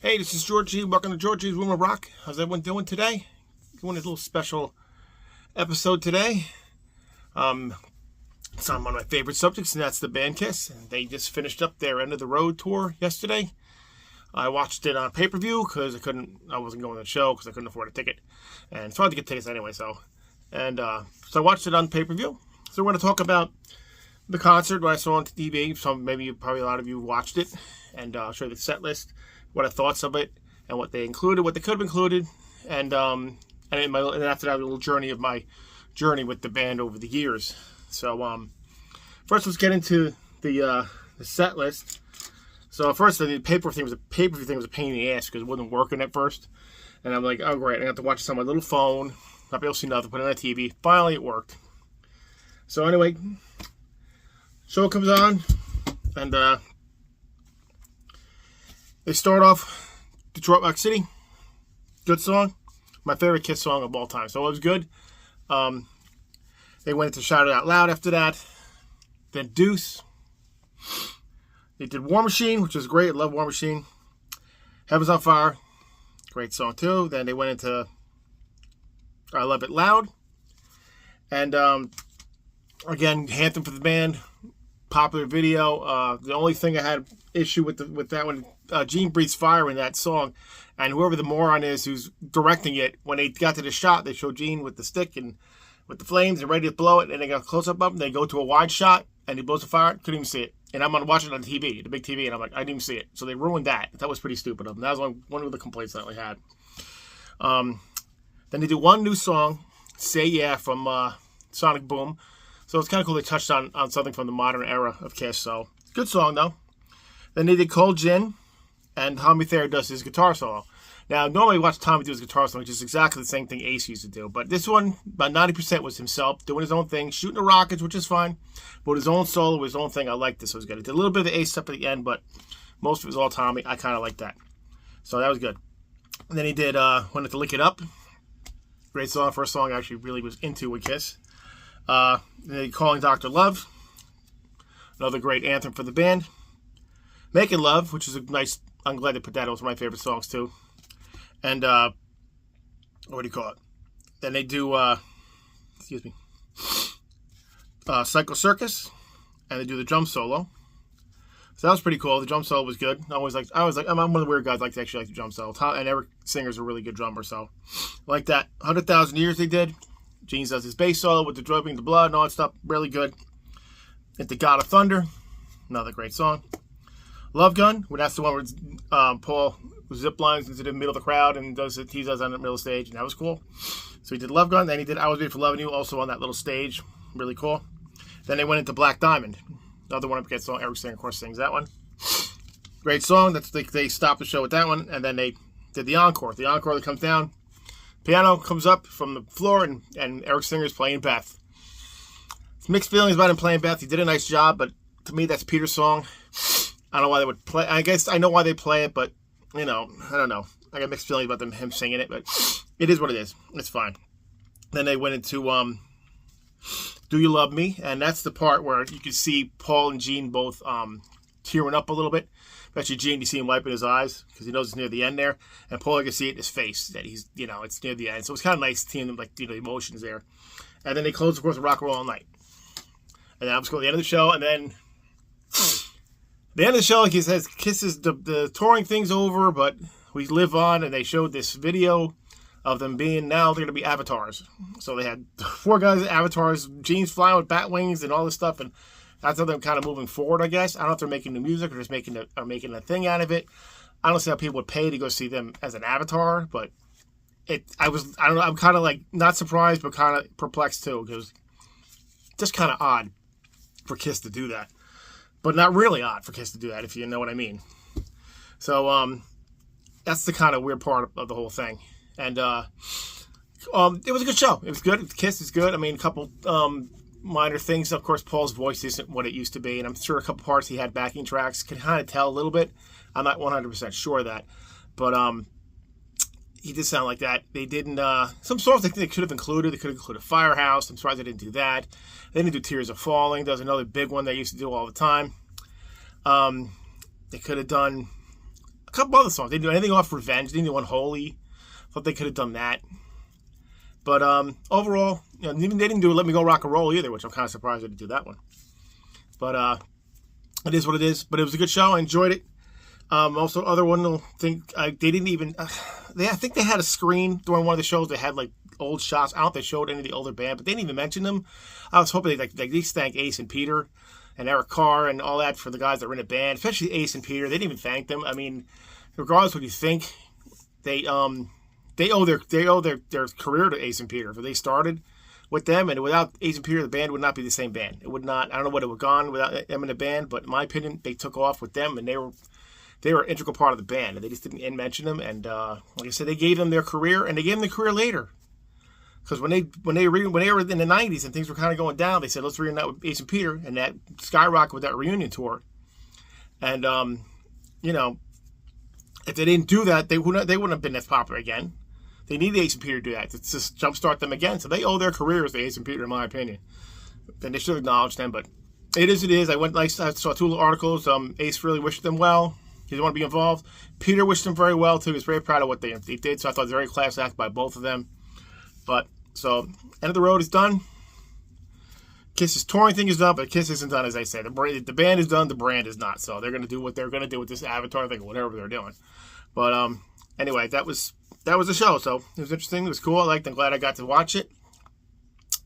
Hey, this is Georgie. Welcome to Georgie's Room of Rock. How's everyone doing today? Doing a little special episode today. It's on one of my favorite subjects, and that's the band Kiss. They just finished up their End of the Road tour yesterday. I watched it on pay-per-view because I wasn't going to the show because I couldn't afford a ticket. And it's hard to get tickets anyway, so I watched it on pay-per-view. So we're going to talk about the concert, what I saw on TV. Probably a lot of you watched it. And I'll show you the set list, what I thought of it, and what they included, what they could have included, and after that, a little journey of my journey with the band over the years. So first, let's get into the set list. So first, the pay-per-view thing was a pain in the ass because it wasn't working at first, and I'm like, oh great, I have to watch this on my little phone, not be able to see nothing, put it on the TV. Finally, it worked. So anyway, show comes on, and they start off Detroit Rock City. Good song. My favorite Kiss song of all time. So it was good. They went into Shout It Out Loud after that. Then Deuce. They did War Machine, which was great. I love War Machine. Heaven's on Fire. Great song too. Then they went into I Love It Loud. And again, anthem for the band. Popular video. The only thing I had issue with that one, Gene breathes fire in that song, and whoever the moron is who's directing it, when they got to the shot, they show Gene with the stick and with the flames and ready to blow it, and they got a close up of him. They go to a wide shot, and he blows the fire. Couldn't even see it, and I'm watching it on TV, the big TV, and I'm like, I didn't even see it. So they ruined that. That was pretty stupid of them. That was one of the complaints that I had. Then they do one new song, Say Yeah, from Sonic Boom. So it's kind of cool they touched on something from the modern era of Kiss. So, good song, though. Then they did Cold Gin, and Tommy Thayer does his guitar solo. Now, normally I watch Tommy do his guitar solo, which is exactly the same thing Ace used to do. But this one, about 90% was himself, doing his own thing, shooting the rockets, which is fine. But his own solo, his own thing, I liked this. It was good. He did a little bit of the Ace stuff at the end, but most of it was all Tommy. I kind of liked that. So that was good. And then he did Wanted to Lick It Up. Great song. First song I actually really was into with Kiss. Then Calling Dr. Love. Another great anthem for the band. Making Love, which is a nice, I'm glad they put that. It was one of my favorite songs too. And what do you call it? Then they do Psycho Circus, and they do the drum solo. So that was pretty cool. The drum solo was good. I'm one of the weird guys that actually like the drum solo. And Eric Singer's a really good drummer, so like that. 100,000 Years they did. Gene does his bass solo with the Dropping the Blood and all that stuff. Really good. Into God of Thunder. Another great song. Love Gun. Well, that's the one where Paul zip lines into the middle of the crowd and he does on the middle of the stage, and that was cool. So he did Love Gun. Then he did I Was Made for Loving You, also on that little stage. Really cool. Then they went into Black Diamond. Another one up against song. Eric Singer, of course, sings that one. Great song. They stopped the show with that one, and then they did the encore. The encore that comes down. Piano comes up from the floor, and Eric Singer's playing Beth. Mixed feelings about him playing Beth. He did a nice job, but to me, that's Peter's song. I don't know why they would play. I guess I know why they play it, but I don't know. I got mixed feelings about him singing it, but it is what it is. It's fine. Then they went into Do You Love Me, and that's the part where you can see Paul and Gene both tearing up a little bit. Especially Gene, you see him wiping his eyes because he knows it's near the end there, and Paul, you can see it in his face that he's, it's near the end. So it's kind of nice seeing them, the emotions there. And then they close, of course, with Rock and Roll All Night. And then I'm just going to the end of the show, and then the end of the show, he says, Kisses, the touring thing's over, but we live on, and they showed this video of them being, now they're going to be avatars. So they had 4 guys as avatars, Gene's flying with bat wings and all this stuff, and that's how they're kind of moving forward, I guess. I don't know if they're making new music or just making a thing out of it. I don't see how people would pay to go see them as an avatar, but I don't know, I'm kind of like not surprised, but kind of perplexed too, because just kind of odd for Kiss to do that. But not really odd for Kiss to do that, if you know what I mean. So, that's the kind of weird part of the whole thing. And, it was a good show. It was good. Kiss is good. I mean, a couple, minor things. Of course, Paul's voice isn't what it used to be, and I'm sure a couple parts he had backing tracks. Could kind of tell a little bit. I'm not 100% sure of that, but he did sound like that. They didn't. Some songs they could have included. They could have included Firehouse. I'm surprised they didn't do that. They didn't do Tears Are Falling. That was another big one they used to do all the time. They could have done a couple other songs. They didn't do anything off Revenge. They didn't do Unholy. Thought they could have done that. But overall, you know, even they didn't do Let Me Go Rock and Roll either, which I'm kind of surprised they didn't do that one. But it is what it is. But it was a good show. I enjoyed it. Also, other one thing, they didn't even. I think they had a screen during one of the shows. They had like old shots. I don't know if they showed any of the older band, but they didn't even mention them. I was hoping they at least thank Ace and Peter and Eric Carr and all that for the guys that were in the band, especially Ace and Peter. They didn't even thank them. I mean, regardless of what you think, they owe their career to Ace and Peter. So they started with them, and without Ace and Peter, the band would not be the same band. It would not. I don't know what it would have gone without them in the band, but in my opinion, they took off with them, and they were an integral part of the band, and they just didn't mention them. And like I said, they gave them their career, and they gave them the career later. Because when they were in the '90s and things were kind of going down, they said let's reunite with Ace and Peter, and that skyrocketed with that reunion tour. And you know, if they didn't do that, they wouldn't have been as popular again. They need Ace and Peter to do that to just jumpstart them again. So they owe their careers to Ace and Peter, in my opinion. And they should acknowledge them, but it is. I saw 2 little articles. Ace really wished them well. He didn't want to be involved. Peter wished them very well too. He was very proud of what they did. So I thought it was a very class act by both of them. But so end of the road is done. Kiss's touring thing is done, but Kiss isn't done, as I said. The band is done. The brand is not. So they're going to do what they're going to do with this Avatar thing, or whatever they're doing. But anyway, that was the show. So it was interesting. It was cool. I liked it. I'm glad I got to watch it.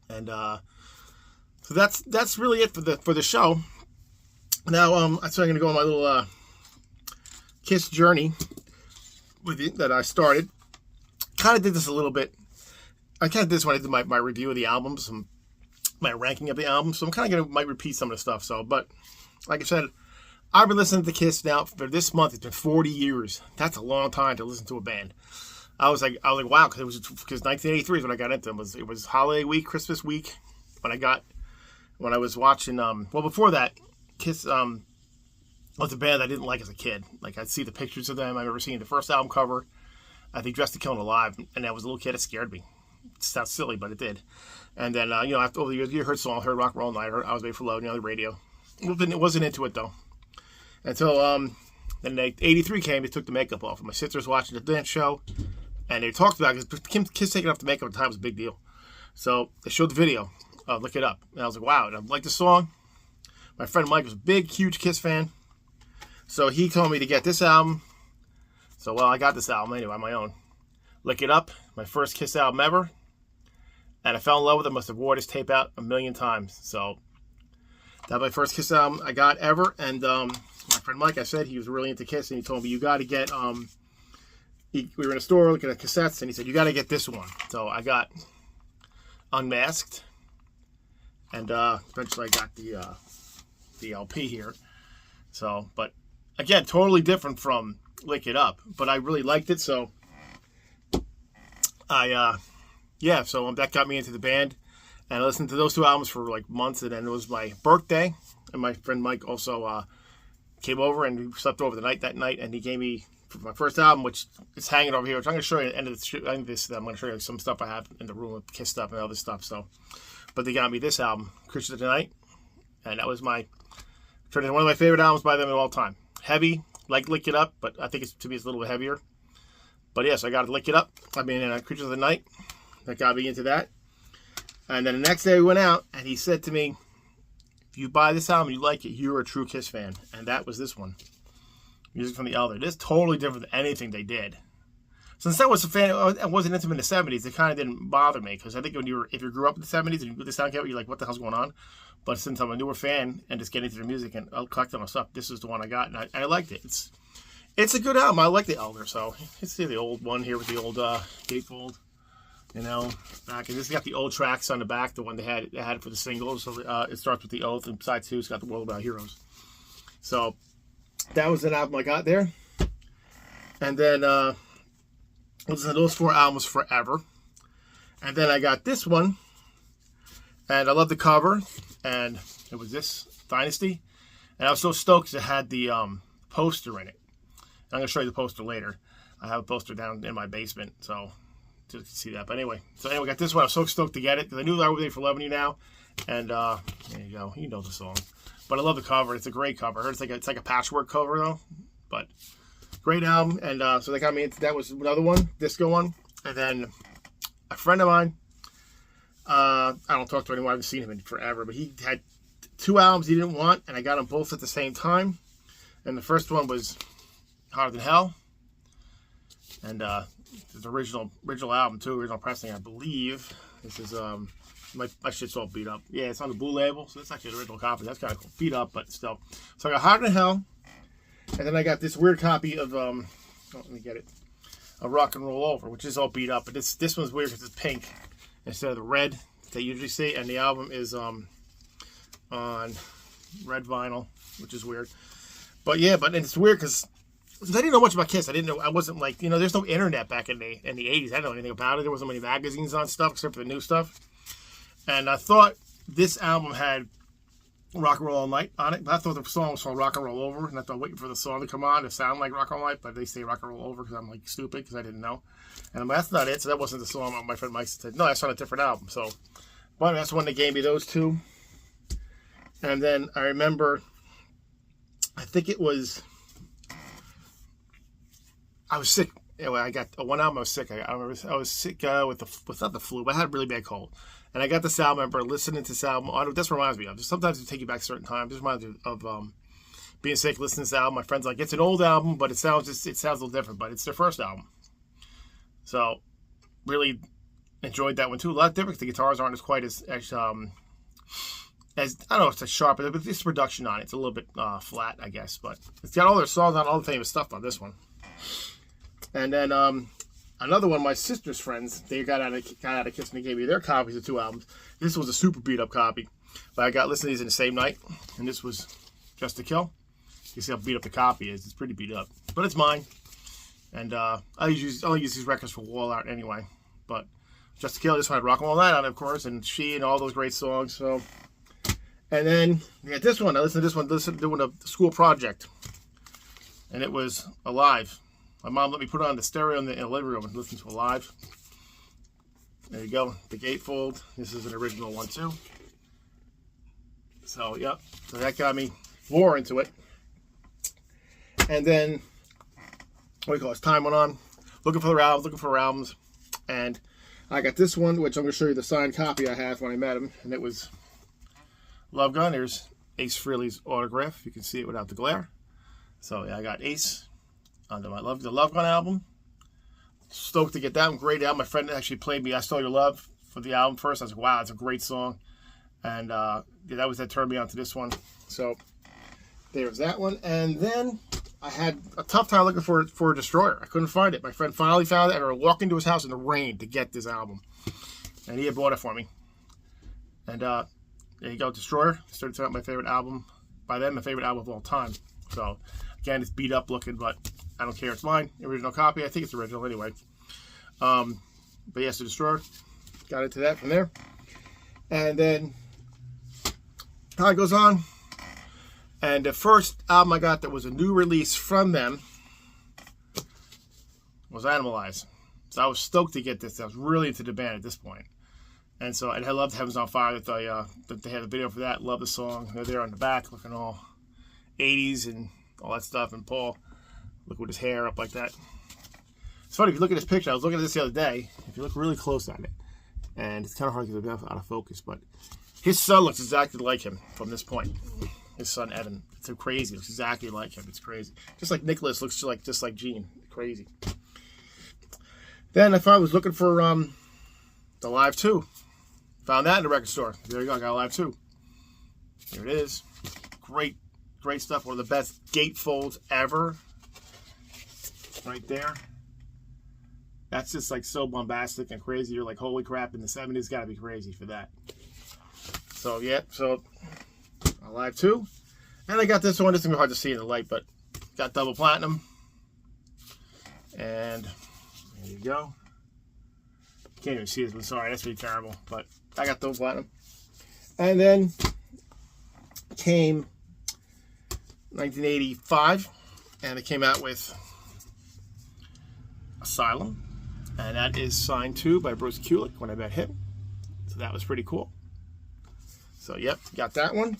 And so that's really it for the show. Now so I'm going to go on my little Kiss journey with it that I started. Kind of did this a little bit. I kind of did this when I did my review of the albums, my ranking of the albums. So I'm kind of might repeat some of the stuff. So, but like I said, I've been listening to Kiss now for this month. It's been 40 years. That's a long time to listen to a band. I was like, wow, because 1983 is when I got into them. It was holiday week, Christmas week, when I was watching. Well, before that, Kiss was a band I didn't like as a kid. Like I'd see the pictures of them. I remember seeing the first album cover. I think Dressed to Kill 'Em Alive, and as a little kid, it scared me. It sounds silly, but it did. And then after over the years, you heard songs, heard Rock and Roll Night, I Was Made for Love, on the radio. It wasn't into it though. Until then, 83 came. They took the makeup off. My sister was watching the dance show, and they talked about it because Kiss taking off the makeup at the time was a big deal. So they showed the video. Look It Up, and I was like, wow. And I liked the song. My friend Mike was a big, huge Kiss fan, so he told me to get this album. So I got this album anyway on my own. Lick It Up, my first Kiss album ever, and I fell in love with it. Must have wore this tape out a million times. So that's my first Kiss album I got ever. And my friend Mike, I said he was really into Kiss, and he told me you got to get. We were in a store looking at cassettes, and he said you got to get this one. So I got Unmasked, and eventually I got the LP here. So, but again, totally different from Lick It Up, but I really liked it. So so that got me into the band, and I listened to those 2 albums for like months, and then it was my birthday, and my friend Mike also came over, and we slept over the night that night, and he gave me my first album, which is hanging over here, which I'm going to show you at the end of this. I'm going to show you some stuff I have in the room with Kiss stuff and other stuff. So, but they got me this album, Creatures of the Night, and that was one of my favorite albums by them of all time. Heavy, like Lick It Up, but I think to me it's a little bit heavier. But yes, I got to Lick It Up. Creatures of the Night. That got me into that. And then the next day we went out, and he said to me, if you buy this album, you like it, you're a true Kiss fan. And that was this one. Music from the Elder. This is totally different than anything they did. Since I was a fan, I wasn't into them in the 70s, it kind of didn't bother me. Because I think if you grew up in the 70s and you put the sound out, you're like, what the hell's going on? But since I'm a newer fan and just getting into the music and collecting my stuff, this is the one I got, and I liked it. It's a good album. I like the Elder, so let's see the old one here with the old gatefold, back. And this has got the old tracks on the back, the one they had for the singles. So it starts with the Oath, and side 2 it's got the World Without Heroes. So that was an album I got there, and then I listened to those 4 albums forever, and then I got this one, and I love the cover, and it was this Dynasty, and I was so stoked because it had the poster in it. I'm going to show you the poster later. I have a poster down in my basement, so just to see that. But anyway, I got this one. I was so stoked to get it because I knew I was there for Loving You Now, and there you go. You know the song, but I love the cover. It's a great cover. It's like a patchwork cover though, but Great album. And so they got me into that. Was another one, disco one. And then a friend of mine, I don't talk to anyone, I haven't seen him in forever, but he had 2 albums he didn't want, and I got them both at the same time. And the first one was Hotter Than Hell. And it's the original album too, original pressing, I believe. This is my shit's all beat up. Yeah, it's on the blue label, so that's actually the original copy. That's kind of cool. Beat up, but still. So I got Hotter Than Hell, and then I got this weird copy of let me get it. A Rock and Roll Over, which is all beat up, but this one's weird because it's pink instead of the red that you usually see, and the album is on red vinyl, which is weird. But yeah, but it's weird because I didn't know much about Kiss. I wasn't like, there's no internet back in the 80s. I didn't know anything about it. There wasn't many magazines on stuff except for the new stuff. And I thought this album had Rock and Roll All Night on it, but I thought the song was called Rock and Roll Over, and I thought waiting for the song to come on to sound like Rock and Roll Night, but they say Rock and Roll Over because I'm like stupid because I didn't know. And I'm like, that's not it, so that wasn't the song. My friend Mike said, no, that's on a different album. So, but that's when they gave me those 2. And then I remember, I think it was, I was sick. Anyway, I got one album I was sick. I remember I was sick with not the flu, but I had a really bad cold. And I got this album. I remember listening to this album. This reminds me of. Sometimes it take you back a certain time. This reminds me of being sick, listening to this album. My friend's like, it's an old album, but it sounds a little different. But it's their first album. So really enjoyed that one too. A lot different. The guitars aren't as quite as I don't know if it's as sharp, but it's production on it. It's a little bit flat, I guess. But it's got all their songs on, all the famous stuff on this one. And then another one, my sister's friends, they got out of Kiss and they gave me their copies of 2 albums. This was a super beat up copy, but I got listened to these in the same night, and this was Just to Kill. You see how beat up the copy is. It's pretty beat up, but it's mine. And I only use these records for wall art anyway. But Just to Kill, this one had Rock and Roll Night on it, of course, and She and all those great songs. So, and then we got this one. I listened to this one doing a school project, and it was Alive. My mom let me put it on the stereo in the living room and listen to Alive. There you go, the gatefold. This is an original one too. So, yep. So that got me more into it. And then, what do you call it? As time went on, looking for albums. And I got this one, which I'm going to show you the signed copy I had when I met him. And it was Love Gun. There's Ace Frehley's autograph. You can see it without the glare. So, yeah, I got Ace on the Love Gun album. Stoked to get that one. Great album. My friend actually played me I Stole Your Love for the album first. I was like, wow, it's a great song. And that turned me on to this one. So there's that one. And then I had a tough time looking for a Destroyer. I couldn't find it. My friend finally found it. I had to walk into his house in the rain to get this album. And he had bought it for me. And there you go, Destroyer. Started talking about my favorite album. By then, my favorite album of all time. So again, it's beat up looking, but I don't care. It's mine. Original copy. I think it's original anyway. But yes, the Destroyer. Got into that from there. And then time goes on. And the first album I got that was a new release from them was Animalize. So I was stoked to get this. I was really into the band at this point. And so I loved Heaven's on Fire. That they had a video for that. Love the song. They're there on the back looking all 80s and all that stuff. And Paul, look with his hair up like that. It's funny, if you look at this picture, I was looking at this the other day. If you look really close at it, and it's kind of hard to get out of focus, but his son looks exactly like him from this point. His son, Evan. It's so crazy. It looks exactly like him. It's crazy. Just like Nicholas looks just like Gene. Crazy. Then I was looking for the Live 2. Found that in the record store. There you go. I got a Live 2. Here it is. Great stuff. One of the best gatefolds ever. Right there. That's just like so bombastic and crazy. You're like, holy crap, in the 70s, gotta be crazy for that. So, yeah, so Alive 2. And I got this one. This is gonna be hard to see in the light, but got double platinum. And there you go. Can't even see this one. Sorry, that's really terrible. But I got double platinum. And then came 1985, and it came out with Asylum. And that is signed too by Bruce Kulick when I met him. So that was pretty cool. So, yep, got that one.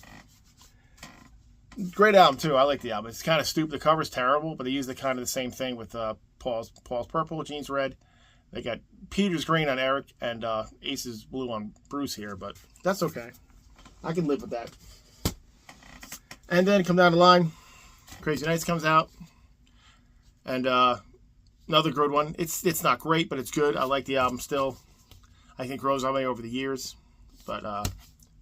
Great album too. I like the album. It's kind of stupid. The cover's terrible, but they use the kind of the same thing with Paul's purple, Gene's red. They got Peter's green on Eric and Ace's blue on Bruce here, but that's okay. I can live with that. And then come down the line, Crazy Nights comes out, and another good one. It's not great, but it's good. I like the album still. I think it grows on me over the years, but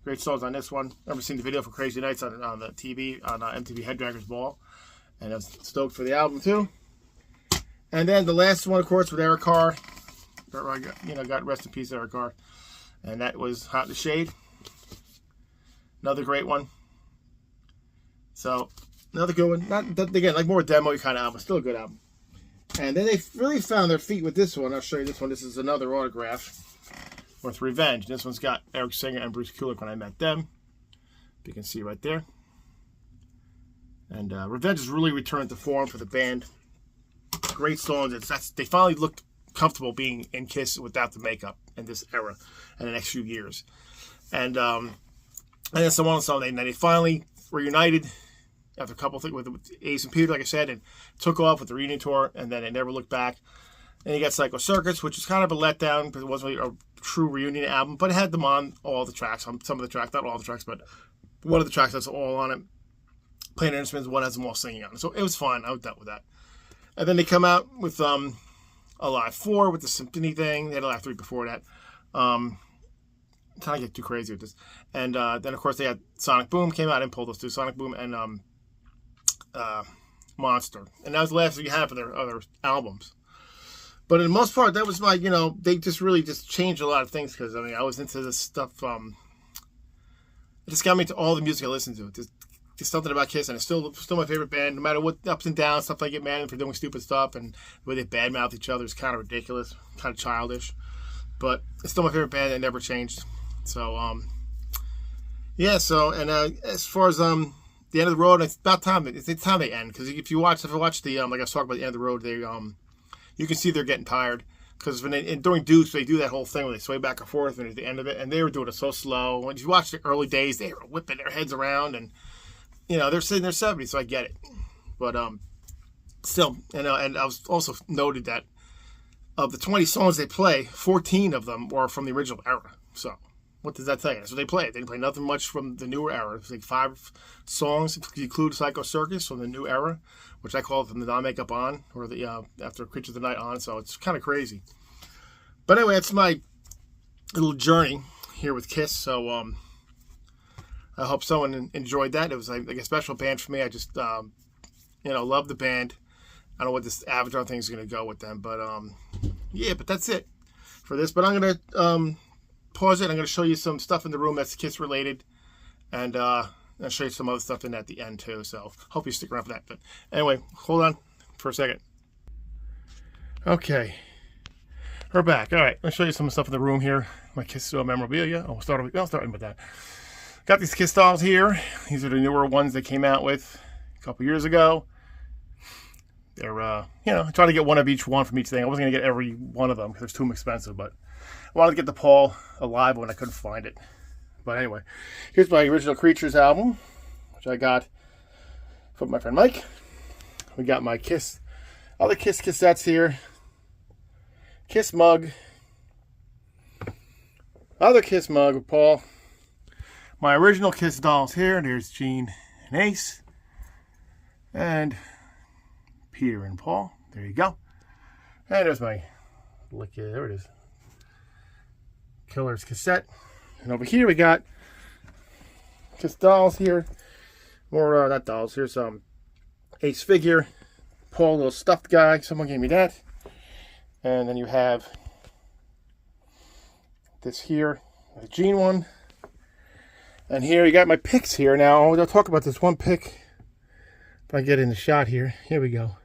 great songs on this one. Never seen the video for Crazy Nights on the TV on MTV Head Draggers Ball, and I was stoked for the album too. And then the last one, of course, with Eric Carr. Got rest in peace, Eric Carr, and that was Hot in the Shade. Another great one. So another good one. Not again like more demo kind of album, still a good album. And then they really found their feet with this one. I'll show you this one. This is another autograph with Revenge. This one's got Eric Singer and Bruce Kulick when I met them. You can see right there. And Revenge has really returned to form for the band. Great songs. They finally looked comfortable being in Kiss without the makeup in this era and the next few years. And that's the one song they finally reunited after a couple of things with Ace and Peter, like I said, and took off with the reunion tour, and then they never looked back. And you got Psycho Circus, which is kind of a letdown because it wasn't really a true reunion album, but it had them on all the tracks, on some of the tracks, not all the tracks, but one of the tracks that's all on it. Playing instruments, one has them all singing on it. So it was fun. I was dealt with that. And then they come out with Alive 4 with the symphony thing. They had Alive 3 before that. I'm trying to get too crazy with this. And then, of course, they had Sonic Boom came out. I didn't pull those two. Sonic Boom and Monster. And that was the last thing you had for their other albums. But in the most part, that was like, they just really just changed a lot of things because, I was into this stuff. It just got me into all the music I listened to. Just something about Kiss, and it's still my favorite band, no matter what ups and downs, stuff I get mad at for doing stupid stuff, and the way they badmouth each other is kind of ridiculous, kind of childish. But it's still my favorite band. It never changed. So, yeah. So, and as far as the end of the road, it's about time. It's time they end because if I watch the like I was talking about the end of the road, they you can see they're getting tired because when during Dukes they do that whole thing where they sway back and forth and at the end of it, and they were doing it so slow. When you watch the early days, they were whipping their heads around and. They're sitting there 70, so I get it. But still, and I was also noted that of the 20 songs they play, 14 of them were from the original era. So what does that tell you? That's what they played. They didn't play nothing much from the newer era. It's like 5 songs, if you include Psycho Circus from the new era, which I call from the non-makeup on, or the after Creature of the Night on. So it's kind of crazy. But anyway, that's my little journey here with Kiss. So I hope someone enjoyed that. It was like a special band for me. I just, love the band. I don't know what this Avatar thing is going to go with them, but yeah, but that's it for this. But I'm going to pause it. I'm going to show you some stuff in the room that's Kiss related, and I'll show you some other stuff in at the end too. So hope you stick around for that. But anyway, hold on for a second. Okay, we're back. All right, I'll show you some stuff in the room here. My Kiss memorabilia. I'll start with that. Got these Kiss dolls here. These are the newer ones they came out with a couple years ago. They're, I tried to get one of each one from each thing. I wasn't going to get every one of them because it's too expensive, but I wanted to get the Paul Alive one. I couldn't find it. But anyway, here's my original Creatures album, which I got from my friend Mike. We got my other Kiss cassettes here. Kiss mug. Other Kiss mug with Paul. My original Kiss dolls here. There's Gene and Ace. And Peter and Paul. There you go. And there's my, there it is. Killers cassette. And over here we got Kiss dolls here. More, not dolls. Here's Ace figure. Paul, little stuffed guy. Someone gave me that. And then you have this here. The Gene one. And here you got my picks here. Now, I'll talk about this one pick. If I get in the shot here. Here we go.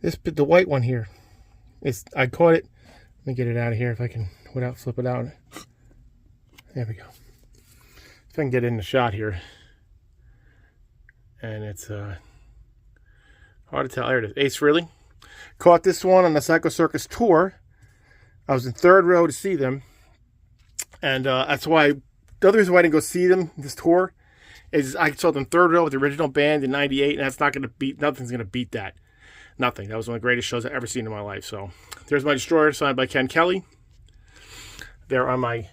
The white one here. I caught it. Let me get it out of here if I can, without flip it out. There we go. If I can get in the shot here. And it's hard to tell. There it is. Ace Frehley. Caught this one on the Psycho Circus tour. I was in third row to see them. And that's why... The other reason why I didn't go see them this tour I saw them third row with the original band in '98, and that's not going to beat. Nothing's going to beat that. Nothing. That was one of the greatest shows I've ever seen in my life. So there's my Destroyer, signed by Ken Kelly. There are my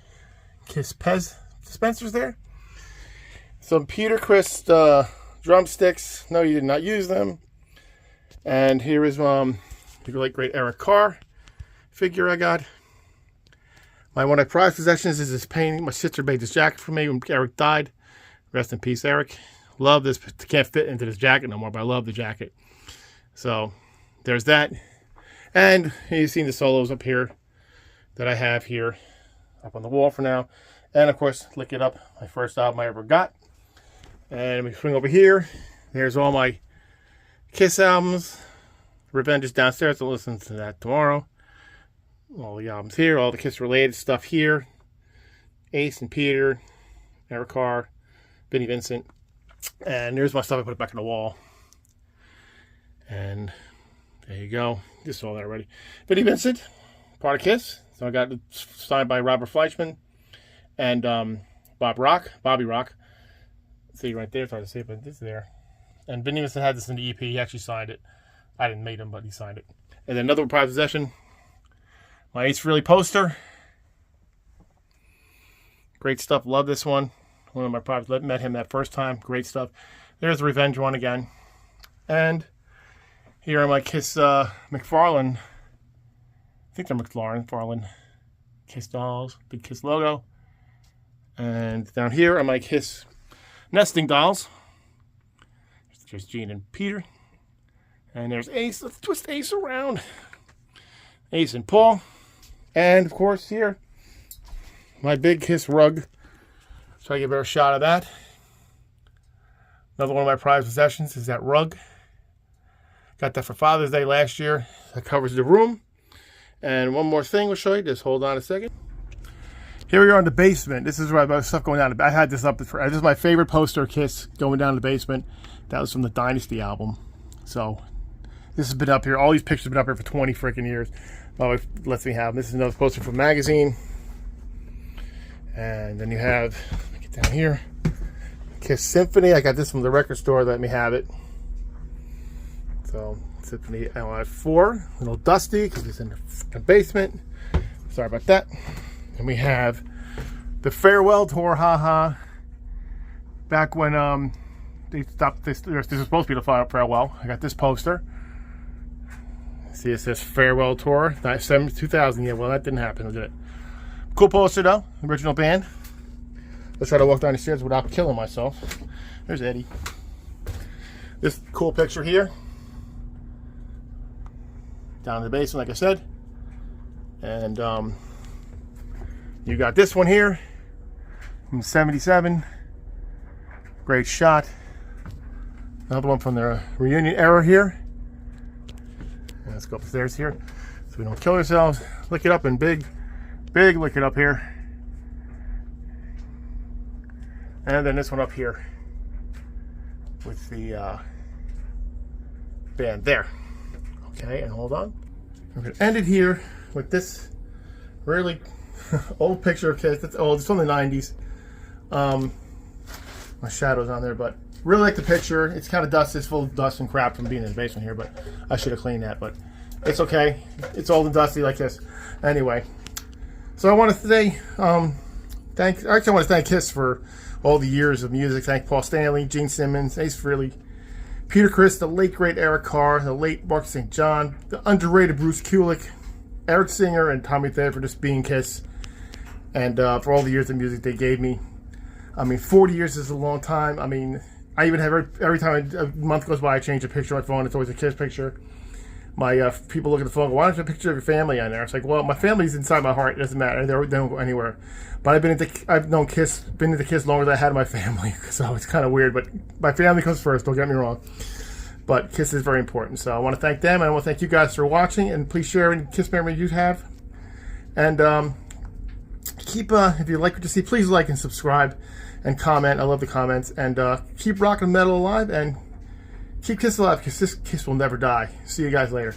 Kiss Pez dispensers there. Some Peter Criss drumsticks. No, you did not use them. And here is the late great Eric Carr figure I got. One of my prized possessions is this painting. My sister made this jacket for me when Eric died. Rest in peace, Eric. Love this. Can't fit into this jacket no more, but I love the jacket. So there's that. And you've seen the solos up here that I have here up on the wall for now. And of course, Lick It Up, my first album I ever got. And we swing over here. There's all my Kiss albums. Revenge is downstairs. I'll listen to that tomorrow. All the albums here, all the Kiss related stuff here. Ace and Peter, Eric Carr, Vinnie Vincent. And there's my stuff I put it back on the wall. And there you go. Just saw that already. Vinnie Vincent, part of Kiss. So I got it signed by Robert Fleischman and Bobby Rock. See right there, it's hard to see, but it's there. And Vinnie Vincent had this in the EP. He actually signed it. I didn't make him, but he signed it. And then another prized possession, my Ace Frehley poster. Great stuff. Love this one. One of my prized. Met him that first time. Great stuff. There's the Revenge one again. And here are my Kiss McFarlane. I think they're McFarlane. Kiss dolls. Big Kiss logo. And down here are my Kiss nesting dolls. There's Gene and Peter. And there's Ace. Let's twist Ace around. Ace and Paul. And, of course, here, my big Kiss rug. Try to get a better shot of that. Another one of my prized possessions is that rug. Got that for Father's Day last year. That covers the room. And one more thing we'll show you. Just hold on a second. Here we are in the basement. This is where I have stuff going down. I had this up. This is my favorite poster of Kiss going down the basement. That was from the Dynasty album. So this has been up here. All these pictures have been up here for 20 freaking years. My wife lets me have them. This is another poster from a magazine. And then you have, let me get down here, Kiss Symphony. I got this from the record store. Let me have it. So Symphony LF4. A little dusty because it's in the basement. Sorry about that. And we have the Farewell Tour, haha. Back when they stopped this was supposed to be the final farewell. I got this poster. See, it says Farewell Tour, 2000. Yeah, well, that didn't happen, did it? Cool poster, though. Original band. Let's try to walk down the stairs without killing myself. There's Eddie. This cool picture here. Down in the basement, like I said. And you got this one here from '77. Great shot. Another one from the reunion era here. And let's go upstairs here so we don't kill ourselves. Lick It Up in big Lick It Up here. And then this one up here with the band there. Okay, and hold on. I'm going to end it here with this really old picture of Kiss. It's old. It's from the 90s. My shadow's on there, but really like the picture. It's kind of dust. It's full of dust and crap from being in the basement here, but I should have cleaned that, but it's okay. It's old and dusty like this. Anyway, so I want to say I want to thank Kiss for all the years of music. Thank Paul Stanley, Gene Simmons, Ace Frehley, Peter Criss, the late great Eric Carr, the late Mark St. John, the underrated Bruce Kulick, Eric Singer, and Tommy Thayer for just being Kiss, and for all the years of music they gave me. I mean, 40 years is a long time. I mean, I even have every time a month goes by, I change a picture on my phone. It's always a Kiss picture. My people look at the phone, why don't you have a picture of your family on there? It's like, well, my family's inside my heart. It doesn't matter. They don't go anywhere. But I've known Kiss, been into Kiss longer than I had my family. So it's kind of weird. But my family comes first. Don't get me wrong. But Kiss is very important. So I want to thank them. And I want to thank you guys for watching. And please share any Kiss memories you have. And keep, if you like what you see, please like and subscribe and comment. I love the comments. And keep rocking metal alive and keep Kiss alive, because this Kiss will never die. See you guys later.